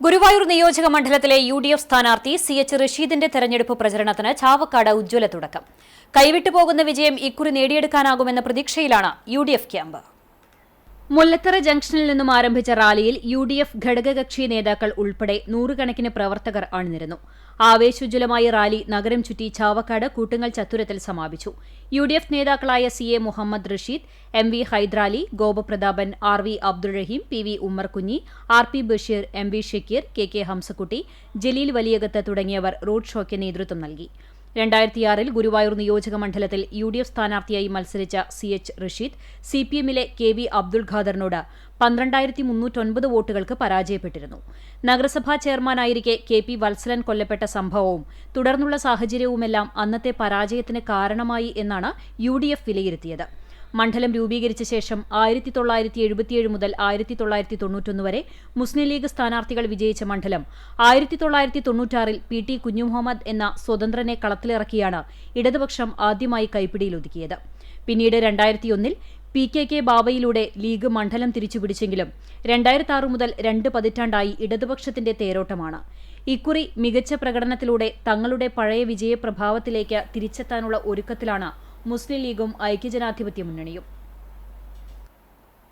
ഗുരുവായൂർ നിയോജക മണ്ഡലത്തിലെ യു.ഡി.എഫ് സ്ഥാനാർത്ഥി സി.എച്ച്. റഷീദിന്റെ തെരഞ്ഞെടുപ്പ് പ്രചരണത്തിന് ചാവക്കാട് ഉജ്ജ്വല തുടക്കം. കൈവിട്ടുപോകുന്ന വിജയം ഇക്കുറി നേടിയെടുക്കാനാകുമെന്ന പ്രതീക്ഷയിലാണ് യു.ഡി.എഫ് ക്യാമ്പ്. മുല്ലത്തറ ജംഗ്ഷനിൽ നിന്നും ആരംഭിച്ച റാലിയിൽ യു.ഡി.എഫ് ഘടകകക്ഷി നേതാക്കൾ ഉൾപ്പെടെ നൂറുകണക്കിന് പ്രവർത്തകർ അണിനിരന്നു. ആവേശോജ്വലമായ റാലി നഗരം ചുറ്റി ചാവക്കാട് കൂട്ടുങ്ങൽ ചത്തുരത്തിൽ സമാപിച്ചു. യു.ഡി.എഫ് നേതാക്കളായ സി.എ. മുഹമ്മദ് റഷീദ്, എം.വി. ഹൈദരാലി, ഗോപപ്രതാപൻ, ആർ.വി. അബ്ദുൾ റഹീം, പി.വി. ഉമ്മർകുഞ്ഞി, ആർ.പി. ബഷീർ, എം.വി. ഷക്കീർ, കെ.കെ. ഹംസക്കുട്ടി, ജലീൽ വലിയകത്ത് തുടങ്ങിയവർ റോഡ് ഷോയ്ക്ക് നേതൃത്വം നൽകി. 2006 ഗുരുവായൂർ നിയോജക മണ്ഡലത്തിൽ യു.ഡി.എഫ് സ്ഥാനാർത്ഥിയായി മത്സരിച്ച സി.എച്ച്. റഷീദ് സി.പി.എമ്മിലെ കെ.വി. അബ്ദുൾ ഖാദറിനോട് 12,309 വോട്ടുകൾക്ക് പരാജയപ്പെട്ടിരുന്നു. നഗരസഭാ ചെയർമാനായിരിക്കെ കെ.പി. വത്സലൻ കൊല്ലപ്പെട്ട സംഭവവും തുടർന്നുള്ള സാഹചര്യവുമെല്ലാം അന്നത്തെ പരാജയത്തിന് കാരണമായി എന്നാണ് യു.ഡി.എഫ് വിലയിരുത്തിയത്. മണ്ഡലം രൂപീകരിച്ച ശേഷം 1977 മുതൽ 1991 വരെ മുസ്ലിം ലീഗ് സ്ഥാനാർത്ഥികൾ വിജയിച്ച മണ്ഡലം 1996 പി.ടി. കുഞ്ഞുമുഹമ്മദ് എന്ന സ്വതന്ത്രനെ കളത്തിലിറക്കിയാണ് ഇടതുപക്ഷം ആദ്യമായി കൈപ്പിടിയിലൊതുക്കിയത്. പിന്നീട് 2001 പി.കെ. ബാബയിലൂടെ ലീഗ് മണ്ഡലം തിരിച്ചുപിടിച്ചെങ്കിലും 2006 മുതൽ 2 പതിറ്റാണ്ടായി ഇടതുപക്ഷത്തിന്റെ തേരോട്ടമാണ്. ഇക്കുറി മികച്ച പ്രകടനത്തിലൂടെ തങ്ങളുടെ പഴയ വിജയപ്രഭാവത്തിലേക്ക് തിരിച്ചെത്താനുള്ള ഒരുക്കത്തിലാണ് മുസ്ലിം ലീഗും ഐക്യജനാധിപത്യ മുന്നണിയും.